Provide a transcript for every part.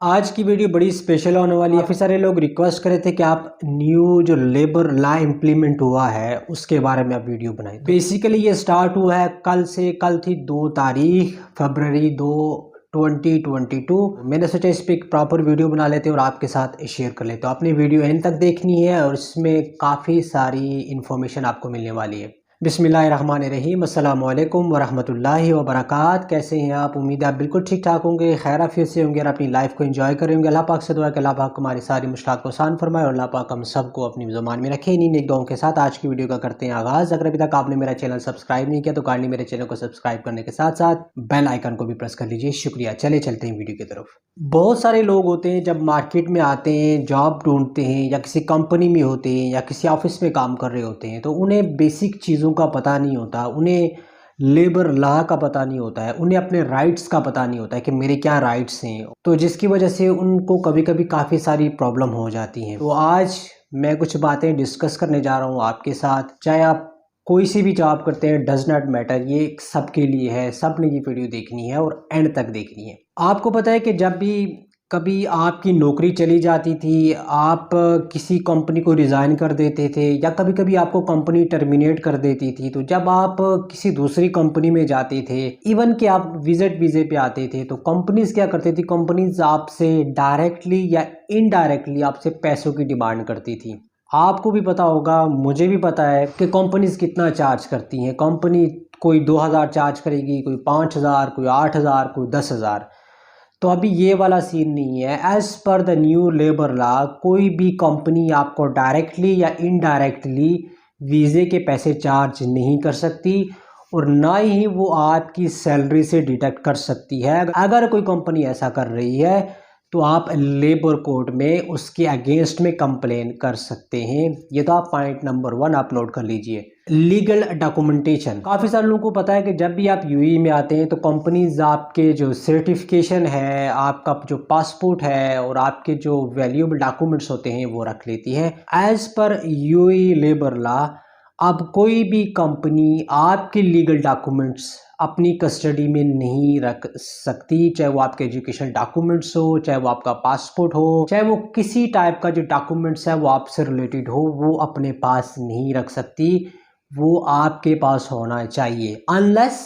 आज की वीडियो बड़ी स्पेशल होने वाली है। काफ़ी सारे लोग रिक्वेस्ट करे थे कि आप न्यू जो लेबर लॉ इम्प्लीमेंट हुआ है उसके बारे में आप वीडियो बनाएं। बेसिकली ये स्टार्ट हुआ है कल से। कल थी 2 तारीख फरवरी 2 2022। मैंने सोचा इस पर एक प्रॉपर वीडियो बना लेते और आपके साथ शेयर कर लेते। तो आपने वीडियो एंड तक देखनी है और इसमें काफ़ी सारी इन्फॉर्मेशन आपको मिलने वाली है। बिस्मिल्लाहिर्रहमानिर्रहीम, अस्सलामु अलैकुम वरहमतुल्लाहि वबरकात। कैसे हैं आप? उम्मीद है आप बिल्कुल ठीक ठाक होंगे, खैर आफियत से होंगे और अपनी लाइफ को एंजॉय करेंगे। अल्लाह पाक से दुआ है कि अल्लाह पाक हमारी सारी मुश्किलात को आसान फरमाए और अल्लाह पाक हम सबको अपनी ज़ुबान में रखे। इन्हीं नेक दुआओं के साथ आज की वीडियो का करते हैं आगाज़। अगर अभी तक आपने मेरा चैनल सब्सक्राइब नहीं किया तो काइंडली मेरे चैनल को सब्सक्राइब करने के साथ साथ बेल आइकन को भी प्रेस कर लीजिए। शुक्रिया। चले चलते हैं वीडियो की तरफ। बहुत सारे लोग होते हैं जब मार्केट में आते हैं, जॉब ढूंढते हैं या किसी कंपनी में होते हैं या किसी ऑफिस में काम कर रहे होते हैं, तो उन्हें बेसिक चीज़ों का पता नहीं होता। उन्हें लेबर लॉ का पता नहीं होता है, उन्हें अपने राइट्स का पता नहीं होता है कि मेरे क्या राइट्स हैं। तो जिसकी वजह से उनको कभी कभी काफ़ी सारी प्रॉब्लम हो जाती हैं। तो आज मैं कुछ बातें डिस्कस करने जा रहा हूँ आपके साथ। चाहे आप कोई सी भी जॉब करते हैं, डज नॉट मैटर, ये सबके लिए है। सब ने ये वीडियो देखनी है और एंड तक देखनी है। आपको पता है कि जब भी कभी आपकी नौकरी चली जाती थी, आप किसी कंपनी को रिज़ाइन कर देते थे या कभी कभी आपको कंपनी टर्मिनेट कर देती थी, तो जब आप किसी दूसरी कंपनी में जाते थे, इवन कि आप विजिट वीज़े पे आते थे, तो कंपनीज क्या करती थी? कंपनीज आपसे डायरेक्टली या इनडायरेक्टली आपसे पैसों की डिमांड करती थी। आपको भी पता होगा, मुझे भी पता है कि कंपनीज कितना चार्ज करती हैं। कंपनी कोई 2000 चार्ज करेगी, कोई 5000, कोई 8000, कोई 10,000। तो अभी ये वाला सीन नहीं है। As per the new labour law कोई भी कंपनी आपको डायरेक्टली या इनडायरेक्टली वीज़े के पैसे चार्ज नहीं कर सकती और ना ही वो आपकी सैलरी से डिडक्ट कर सकती है। अगर कोई कंपनी ऐसा कर रही है तो आप लेबर कोर्ट में उसके अगेंस्ट में कंप्लेन कर सकते हैं। ये तो आप पॉइंट नंबर 1 अपलोड कर लीजिए। Legal documentation. काफ़ी सारे लोगों को पता है कि जब भी आप यूएई में आते हैं तो कंपनीज आपके जो सर्टिफिकेशन है, आपका जो पासपोर्ट है और आपके जो वैल्यूएबल डॉक्यूमेंट्स होते हैं वो रख लेती है। As per UAE labour law अब कोई भी कंपनी आपके लीगल डॉक्यूमेंट्स अपनी कस्टडी में नहीं रख सकती। चाहे वो आपके एजुकेशन डॉक्यूमेंट्स हो, चाहे वो आपका पासपोर्ट हो, चाहे वो किसी टाइप का जो डॉक्यूमेंट्स है वो आपसे रिलेटेड हो, वो अपने पास नहीं रख सकती। वो आपके पास होना चाहिए अनलेस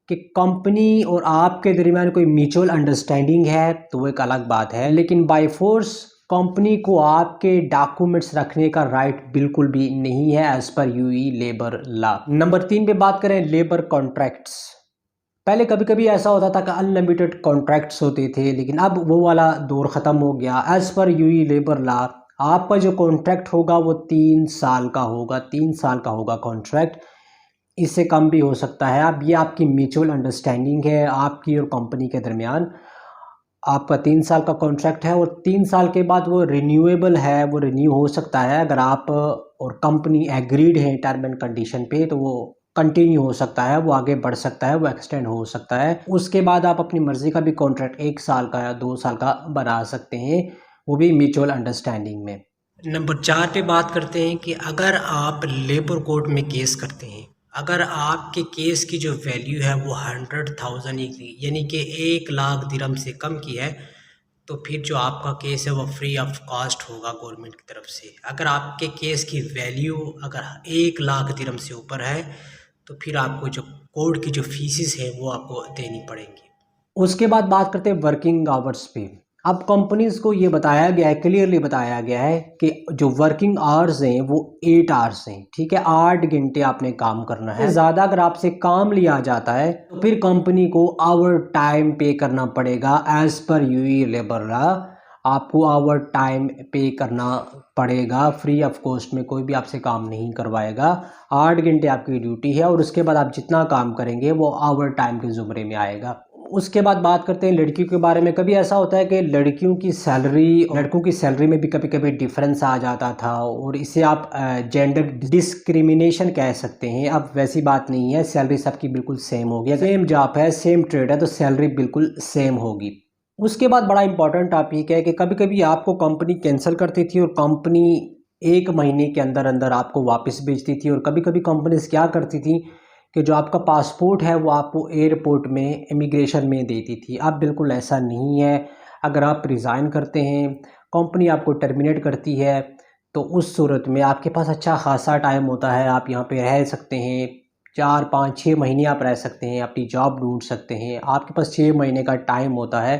कि कंपनी और आपके दरमियान कोई म्यूचुअल अंडरस्टैंडिंग है, तो वो एक अलग बात है। लेकिन बाय फोर्स कंपनी को आपके डॉक्यूमेंट्स रखने का राइट बिल्कुल भी नहीं है as per UAE labour law. Number 3 पे बात करें, लेबर कॉन्ट्रैक्ट्स। पहले कभी कभी ऐसा होता था कि अनलिमिटेड कॉन्ट्रैक्ट्स होते थे, लेकिन अब वो वाला दौर ख़त्म हो गया। As per UAE labour law आपका जो कॉन्ट्रैक्ट होगा वो 3 साल का होगा। 3 साल का होगा कॉन्ट्रैक्ट, इससे कम भी हो सकता है। अब ये आपकी म्यूचुअल अंडरस्टैंडिंग है आपकी और कंपनी के दरमियान। आपका 3 साल का कॉन्ट्रैक्ट है और 3 साल के बाद वो रिन्यूएबल है, वो रिन्यू हो सकता है। अगर आप और कंपनी एग्रीड है टर्म एंड कंडीशन पे तो वो कंटिन्यू हो सकता है, वो आगे बढ़ सकता है, वो एक्सटेंड हो सकता है। उसके बाद आप अपनी मर्जी का भी कॉन्ट्रैक्ट 1 साल का या 2 साल का बना सकते हैं, वो भी म्यूचुअल अंडरस्टैंडिंग में। नंबर 4 पे बात करते हैं कि अगर आप लेबर कोर्ट में केस करते हैं, अगर आपके केस की जो वैल्यू है वो 100,000 यानी कि 1 लाख दिरहम से कम की है, तो फिर जो आपका केस है वो फ्री ऑफ कॉस्ट होगा गवर्नमेंट की तरफ से। अगर आपके केस की वैल्यू अगर 1 लाख दिरहम से ऊपर है तो फिर आपको जो कोर्ट की जो फीसेस है वो आपको देनी पड़ेंगी। उसके बाद बात करते हैं वर्किंग आवर्स पे। अब कंपनीज को ये बताया गया है, क्लियरली बताया गया है कि जो वर्किंग आवर्स हैं वो 8 आवर्स हैं। ठीक है, 8 घंटे आपने काम करना है। ज़्यादा अगर आपसे काम लिया जाता है तो फिर कंपनी को आवर टाइम पे करना पड़ेगा। As per UAE labour law आपको आवर टाइम पे करना पड़ेगा फ्री ऑफ कॉस्ट में। कोई भी आपसे काम नहीं करवाएगा। 8 घंटे आपकी ड्यूटी है और उसके बाद आप जितना काम करेंगे वो आवर टाइम के ज़ुमरे में आएगा। उसके बाद बात करते हैं लड़कियों के बारे में। कभी ऐसा होता है कि लड़कियों की सैलरी और लड़कों की सैलरी में भी कभी कभी डिफरेंस आ जाता था और इसे आप जेंडर डिस्क्रिमिनेशन कह सकते हैं। अब वैसी बात नहीं है, सैलरी सबकी बिल्कुल सेम होगी। सेम जॉब है, सेम ट्रेड है, तो सैलरी बिल्कुल सेम होगी। उसके बाद बड़ा इंपॉर्टेंट टॉपिक है कि कभी कभी आपको कंपनी कैंसिल करती थी और कंपनी 1 महीने के अंदर अंदर आपको वापस भेजती थी। और कभी कभी कंपनीज क्या करती थी कि जो आपका पासपोर्ट है वो आपको एयरपोर्ट में इमिग्रेशन में देती थी। अब बिल्कुल ऐसा नहीं है। अगर आप रिज़ाइन करते हैं, कंपनी आपको टर्मिनेट करती है, तो उस सूरत में आपके पास अच्छा खासा टाइम होता है, आप यहाँ पे रह सकते हैं। 4, 5, 6 महीने आप रह सकते हैं, अपनी जॉब ढूँढ सकते हैं। आपके पास 6 महीने का टाइम होता है।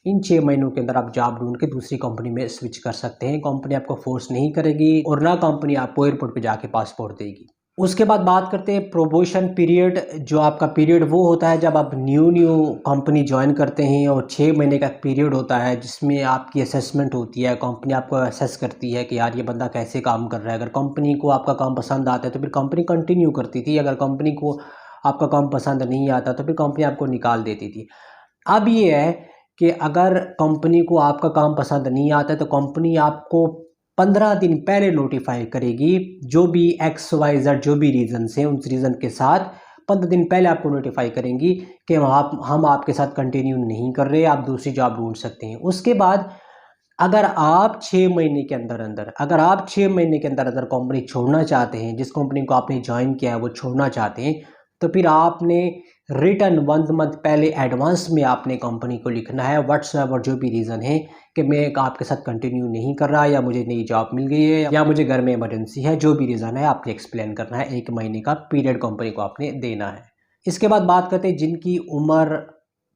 इन 6 महीनों के अंदर आप जॉब ढूँढ के दूसरी कंपनी में स्विच कर सकते हैं। कंपनी आपको फ़ोर्स नहीं करेगी और ना कंपनी आपको एयरपोर्ट पे जाके पासपोर्ट देगी। उसके बाद बात करते हैं प्रोबेशन पीरियड। जो आपका पीरियड वो होता है जब आप न्यू कंपनी जॉइन करते हैं, और 6 महीने का पीरियड होता है जिसमें आपकी असेसमेंट होती है। कंपनी आपको असेस करती है कि यार ये बंदा कैसे काम कर रहा है। अगर कंपनी को आपका काम पसंद आता है तो फिर कंपनी कंटिन्यू करती थी, अगर कंपनी को आपका काम पसंद नहीं आता तो फिर कंपनी आपको निकाल देती थी। अब ये है कि अगर कंपनी को आपका काम पसंद नहीं आता तो कंपनी आपको 15 दिन पहले नोटिफाई करेगी। जो भी XYZ जो भी रीज़न्स हैं, उस रीज़न के साथ 15 दिन पहले आपको नोटिफाई करेंगी कि हम आपके साथ कंटिन्यू नहीं कर रहे, आप दूसरी जॉब ढूंढ सकते हैं। उसके बाद अगर आप 6 महीने के अंदर अंदर कंपनी छोड़ना चाहते हैं, जिस कंपनी को आपने ज्वाइन किया है वो छोड़ना चाहते हैं, तो फिर आपने रिटर्न 1 मंथ पहले एडवांस में आपने कंपनी को लिखना है, व्हाट्सएवर जो भी रीज़न है कि मैं आपके साथ कंटिन्यू नहीं कर रहा, या मुझे नई जॉब मिल गई है, या मुझे घर में इमरजेंसी है, जो भी रीज़न है आपने एक्सप्लेन करना है। 1 महीने का पीरियड कंपनी को आपने देना है। इसके बाद बात करते हैं जिनकी उम्र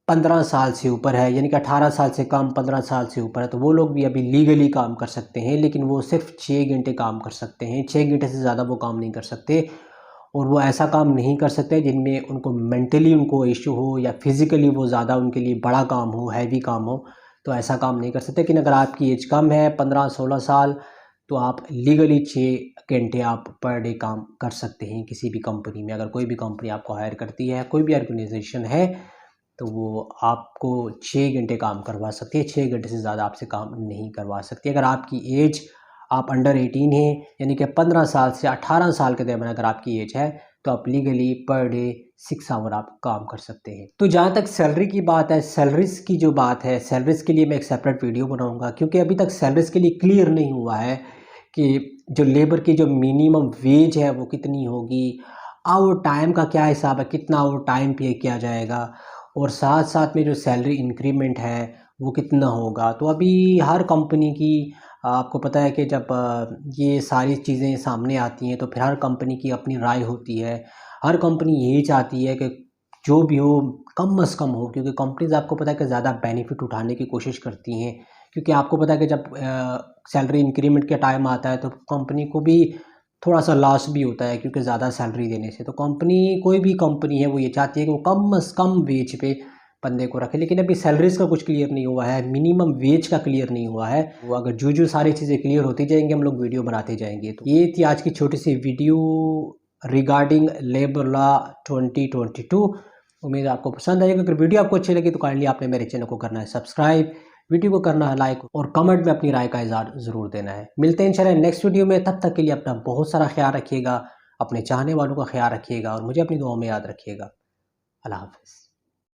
15 साल से ऊपर है, यानी कि 18 साल से कम 15 साल से ऊपर है, तो वो लोग भी अभी लीगली काम कर सकते हैं, लेकिन वो सिर्फ 6 घंटे काम कर सकते हैं। 6 घंटे से ज़्यादा वो काम नहीं कर सकते, और वो ऐसा काम नहीं कर सकते जिनमें उनको मेंटली उनको इशू हो, या फिज़िकली वो ज़्यादा उनके लिए बड़ा काम हो, हैवी काम हो, तो ऐसा काम नहीं कर सकते। लेकिन अगर आपकी एज कम है 15-16 साल, तो आप लीगली 6 घंटे आप पर डे काम कर सकते हैं किसी भी कंपनी में। अगर कोई भी कंपनी आपको हायर करती है, कोई भी ऑर्गेनाइजेशन है, तो वो आपको 6 घंटे काम करवा सकती है। 6 घंटे से ज़्यादा आपसे काम नहीं करवा सकती। अगर आपकी एज आप अंडर 18 हैं, यानी कि 15 साल से 18 साल के दरमियान अगर आपकी एज है, तो आप लीगली पर डे 6 आवर आप काम कर सकते हैं। तो जहाँ तक सैलरी की बात है, सैलरीज़ की जो बात है, सैलरीज़ के लिए मैं एक सेपरेट वीडियो बनाऊंगा, क्योंकि अभी तक सैलरीज़ के लिए क्लियर नहीं हुआ है कि जो लेबर की जो मिनिमम वेज है वो कितनी होगी, आवर टाइम का क्या हिसाब है, कितना आवर टाइम पे किया जाएगा, और साथ साथ में जो सैलरी इंक्रीमेंट है वो कितना होगा। तो अभी हर कंपनी की आपको पता है कि जब ये सारी चीज़ें सामने आती हैं तो फिर हर कंपनी की अपनी राय होती है। हर कंपनी यही चाहती है कि जो भी हो कम से कम हो, क्योंकि कंपनीज़ आपको पता है कि ज़्यादा बेनिफिट उठाने की कोशिश करती हैं। क्योंकि आपको पता है कि जब सैलरी इंक्रीमेंट का टाइम आता है तो कंपनी को भी थोड़ा सा लॉस भी होता है, क्योंकि ज़्यादा सैलरी देने से। तो कंपनी, कोई भी कंपनी है, वो ये चाहती है कि वो कम से कम वेज पे बंदे को रखे। लेकिन अभी सैलरीज़ का कुछ क्लियर नहीं हुआ है, मिनिमम वेज का क्लियर नहीं हुआ है। वो अगर जो सारी चीज़ें क्लियर होती जाएंगी, हम लोग वीडियो बनाते जाएंगे। तो ये थी आज की छोटी सी वीडियो रिगार्डिंग लेबर लॉ 2022। उम्मीद है आपको पसंद आएगा। अगर वीडियो आपको अच्छी लगी तो काइंडली आपने मेरे चैनल को करना है सब्सक्राइब, वीडियो को करना है लाइक, और कमेंट में अपनी राय का इज़हार ज़रूर देना है। मिलते हैं इंशाल्लाह नेक्स्ट वीडियो में। तब तक के लिए अपना बहुत सारा ख्याल रखिएगा, अपने चाहने वालों का ख्याल रखिएगा, और मुझे अपनी दुआओं में याद रखिएगा। अल्लाह हाफ़िज़।